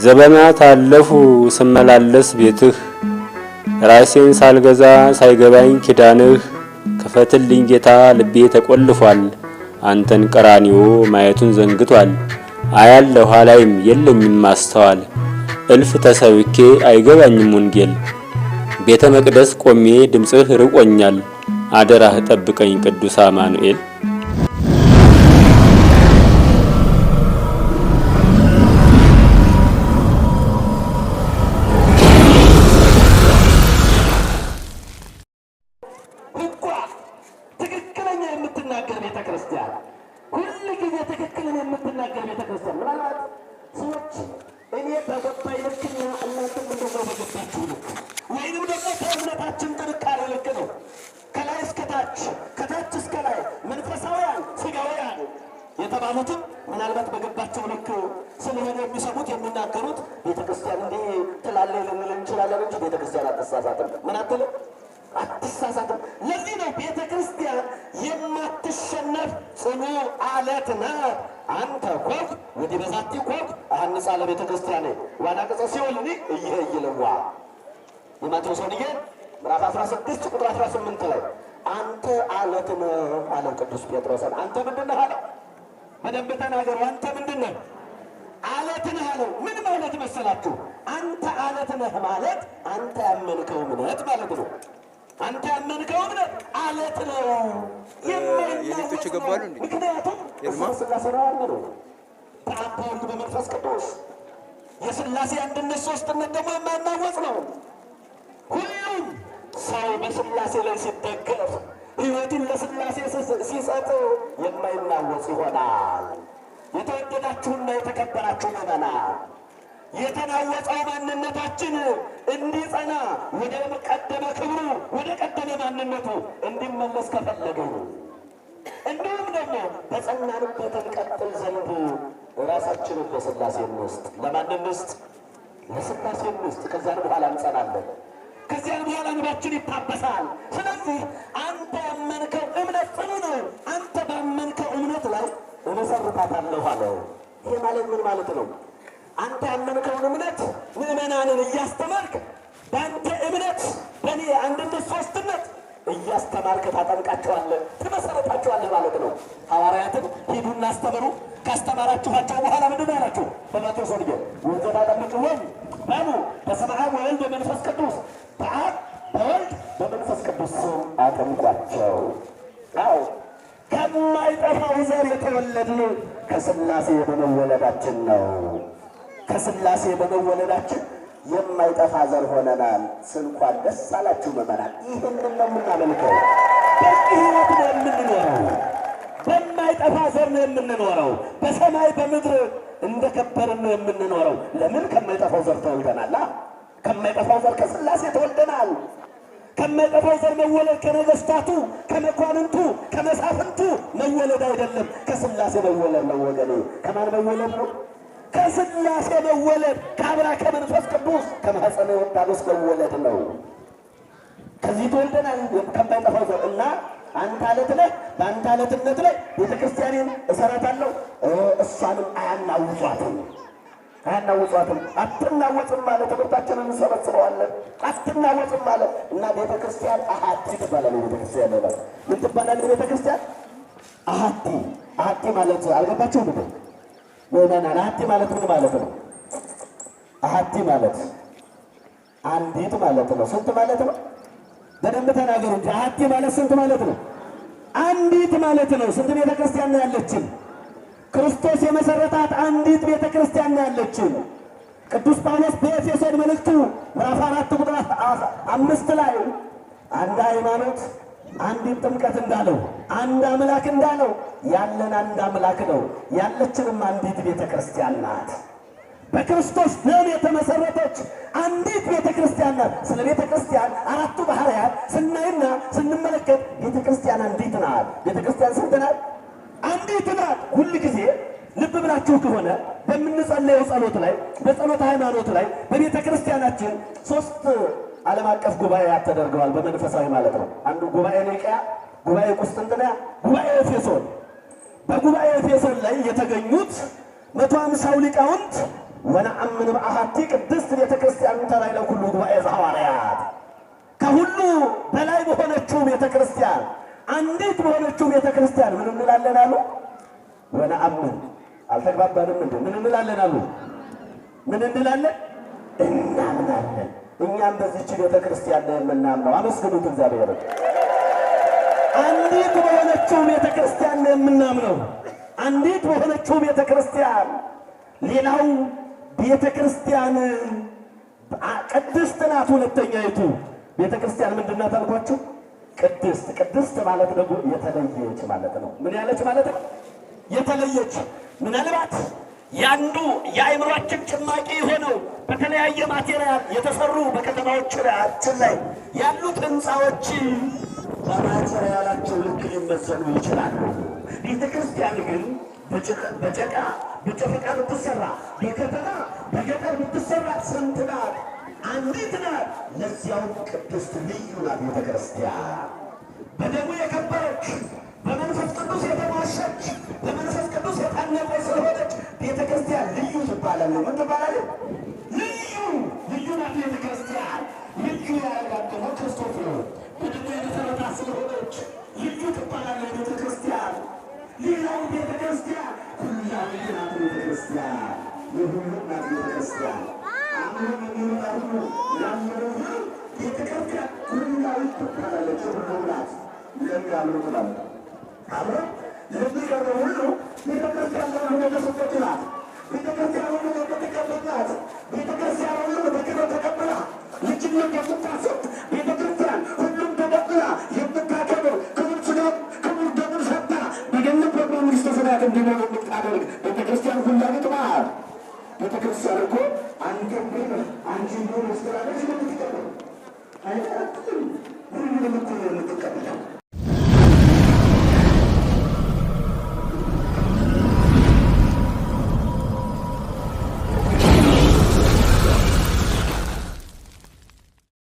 ዘመናት አለፉ ስመላለስ ቤትህ ራሴን ሳልገዛ ሳይገባኝ ኪዳንህ ከፈትልኝ ጌታ ልቤ ተቆልፏል አንተን ቀራኒዮ ማየቱን ዘንግቷል አያለሁ ኋላይም የለኝም ማስተዋል እልፍ ተሰብኬ አይገባኝም ወንጌል ቤተ መቅደስ ቆሜ ድምጽህ ርቆኛል አደራህ ጠብቀኝ ቅዱስ አማኑኤል የተባሉትም ምናልባት በገባቸው ልክ ስለሆነ የሚሰሙት የሚናገሩት ቤተክርስቲያን እንዲህ ትላለች ልንል እንችላለን እንጂ ቤተክርስቲያን አትሳሳትም። ምን አትልም? አትሳሳትም። ለዚህ ነው ቤተክርስቲያን የማትሸነፍ ጽኑ አለት ናት። አንተ ኮክ ወዲ በዛቲ ኮክ አንጻ ለቤተክርስቲያን ዋና ቀጸ ሲወልኒ እየይለዋ የማቴዎስ ወንጌል ምዕራፍ 16 ቁጥር 18 ላይ አንተ አለት ነህ አለው ቅዱስ ጴጥሮስን። አንተ ምንድን ነህ አለው? በደንብ ተናገሩ። አንተ ምንድነህ? አለት ነህ አለው። ምን ማለት መሰላችሁ? አንተ አለት ነህ ማለት አንተ ያመንከው እምነት ማለት ነው። አንተ ያመንከው እምነት አለት ነው። የሌሎች ይገባሉ እንዴ? ምክንያቱም ስላሴ ነው። በአብ በወልድ በመንፈስ ቅዱስ የስላሴ አንድነት ሶስትነት ደግሞ የማይናወጽ ነው። ሁሉም ሰው በስላሴ ላይ ሲደገፍ ሕይወቱን ለስላሴ ሲሰጥ የማይናወጽ ይሆናል። የተወደዳችሁና የተከበራችሁ ምዕመናን የተናወጸው ማንነታችን እንዲጸና ወደ ቀደመ ክብሩ ወደ ቀደመ ማንነቱ እንዲመለስ ከፈለገው እንዲሁም ደግሞ በጸናንበት እንቀጥል ዘንድ ራሳችንን ለስላሴ እንስጥ። ለማን እንስጥ? ለስላሴ እንስጥ። ከዚያን በኋላ እንጸናለን። ከዚያን በኋላ እንባችን ይታበሳል። ስለዚህ አንተ ያመንከው እምነት ጽኑ ነው። አንተ ባመንከው እምነት ላይ እመሰርታታለሁ አለ። ይሄ ማለት ምን ማለት ነው? አንተ ያመንከውን እምነት ምዕመናንን እያስተማርክ በአንተ እምነት በእኔ አንድነት ሶስትነት እያስተማርክ ታጠምቃቸዋለህ፣ ትመሰረታቸዋለህ ማለት ነው። ሐዋርያትን ሂዱና አስተምሩ፣ ካስተማራችኋቸው በኋላ ምንድን አላችሁ? በማቴዎስ ወንጌል ወንጌል አጠምቅዎሙ በሉ በስመ አብ ወወልድ ወመንፈስ ቅዱስ በአብ በወልድ በመንፈስ ቅዱስ ስም አጠምቋቸው። አዎ ከማይጠፋው ዘር የተወለድነው ከስላሴ በመወለዳችን ነው። ከስላሴ በመወለዳችን የማይጠፋ ዘር ሆነናል። ስንኳን ደስ አላችሁ ምዕመናን። ይህንን ነው የምናመልከው። በዚህ ሕይወት ነው የምንኖረው። በማይጠፋ ዘር ነው የምንኖረው። በሰማይ በምድር እንደ ከበርን ነው የምንኖረው። ለምን? ከማይጠፋው ዘር ተወልደናል። ከማይጠፋው ዘር ከስላሴ ተወልደናል። ከማይጠፋው ዘር መወለድ ከነገስታቱ ከመኳንንቱ ከመሳፍንቱ መወለድ አይደለም፣ ከስላሴ መወለድ ነው ወገኔ። ከማን መወለድ ነው? ከስላሴ መወለድ፣ ከአምላከ መንፈስ ቅዱስ ከማኅፀነ ዮርዳኖስ መወለድ ነው። ከዚህ ተወልደናል ከማይጠፋው ዘር እና አንተ አለት ነህ። በአንተ አለትነት ላይ ቤተክርስቲያኔን እሰራታለሁ፣ እሷንም አያናውጧትም። አትናወጽም ማለት ትምህርታችንን እንሰበስበዋለን። አትናወጽም ማለት እና ቤተክርስቲያን አሐቲ ትባላለች። ቤተክርስቲያን ነው ምን ትባላለች? ቤተክርስቲያን አሐቲ ማለት አልገባችሁም እንዴ? ምዕመናን አሐቲ ማለት ምን ማለት ነው? አሐቲ ማለት አንዲት ማለት ነው። ስንት ማለት ነው? በደንብ ተናገሩ እንጂ አሐቲ ማለት ስንት ማለት ነው? አንዲት ማለት ነው። ስንት ቤተክርስቲያን ነው ያለችን? ክርስቶስ የመሰረታት አንዲት ቤተክርስቲያን ነው ያለችን። ቅዱስ ጳውሎስ በኤፌሶን መልእክቱ ምዕራፍ 4 ቁጥር 5 ላይ አንድ ሃይማኖት አንዲት ጥምቀት እንዳለው አንድ አምላክ እንዳለው ያለን አንድ አምላክ ነው፣ ያለችንም አንዲት ቤተክርስቲያን ናት። በክርስቶስ ደም የተመሰረተች አንዲት ቤተክርስቲያን ናት። ስለ ቤተክርስቲያን አራቱ ባህርያት ስናይና ስንመለከት ቤተክርስቲያን አንዲት ናት። ቤተክርስቲያን ስንት ናት? አንዲት ናት። ሁል ጊዜ ልብ ብላችሁ ከሆነ በምንጸለየው ጸሎት ላይ በጸሎት ሃይማኖት ላይ በቤተክርስቲያናችን 3 ዓለም አቀፍ ጉባኤያት ተደርገዋል። በመንፈሳዊ ማለት ነው። አንዱ ጉባኤ ኒቅያ፣ ጉባኤ ቁስጥንጥንያ፣ ጉባኤ ኤፌሶን። በጉባኤ ኤፌሶን ላይ የተገኙት 150 ሊቃውንት ወነአምን በአሐቲ ቅድስት ቤተ ክርስቲያን ተባይለ ሁሉ ጉባኤ ዘሐዋርያት ከሁሉ በላይ በሆነችው ቤተ ክርስቲያን አንዲት በሆነችው ቤተ ክርስቲያን ምን እንላለን አሉ? ወነአምን አልተግባባንም እንዴ? ምን እንላለን አሉ? ምን እንላለን? እናምናለን። እኛም በዚህች ቤተ ክርስቲያን ላይ የምናምነው አመስግኑት እግዚአብሔር። አንዲት በሆነችው ቤተ ክርስቲያን ላይ የምናምነው አንዲት በሆነችው ቤተ ክርስቲያን። ሌላው ቤተ ክርስቲያን ቅድስት ናት። ሁለተኛይቱ ቤተ ክርስቲያን ምንድን ናት አልኳችሁ? ቅድስት። ቅድስት ማለት ደግሞ የተለየች ማለት ነው። ምን ያለች ማለት ነው? የተለየች። ምናልባት ያንዱ የአእምሯችን ጭማቂ የሆነው በተለያየ ማቴሪያል የተሰሩ በከተማዎቻችን ላይ ያሉት ህንፃዎች በማቴሪያላቸው ልክ ሊመዘኑ ይችላሉ። ቤተ ክርስቲያን ግን በጨፈቃ ብትሰራ፣ በከተማ በገጠር ብትሰራ ስንት ናት? አንዲት ናት። ለዚያውም ቅድስት ልዩ ናት ቤተ ክርስቲያን። በደሙ የከበረች በመንፈስ ቅዱስ የተሟሸች በመንፈስ ቅዱስ የታነጸች ስለሆነች ቤተ ክርስቲያን ልዩ ትባላለች። ምን ትባላለች? ልዩ ናት ቤተ ክርስቲያን። ልዩ ያደርጋት ደግሞ ክርስቶስ ነው። በደሙ የተሰራች ስለሆነች ልዩ ትባላለች ቤተ ክርስቲያን። ሌላው ቤተ ክርስቲያን ሁላዊት ናት ቤተ ክርስቲያን። የሁሉም ናት ቤተ ክርስቲያን። አሁን የሚመጣ ሁሉ ያመኑ ቤተ ክርስቲያን ሁላዊት ትባላለች። የሁሉም ናት ለሚያምኑት ማለት ነው። አብረ ለሚቀርበ ሁሉ ቤተ ክርስቲያን ለሆነ የተሰጠች ናት። ቤተ ክርስቲያን ሁሉ የምትቀበል ናት። ቤተ ክርስቲያን ሁሉ በክብር ተቀብላ ልጅነት የምታሰጥ ቤተ ክርስቲያን ሁሉም ተቀብላ የምታከብር ክቡር ሥጋውን ክቡር ደሙን ሰጥታ በገነት በመንግሥተ ሰማያት እንዲኖር የምታደርግ ቤተ ክርስቲያን ሁላዊት ናት። ቤተ ክርስቲያን እኮ አንቺ ቢሆን ስላለች የምትቀበል አይጠራጥም። ሁሉ የምትቀበል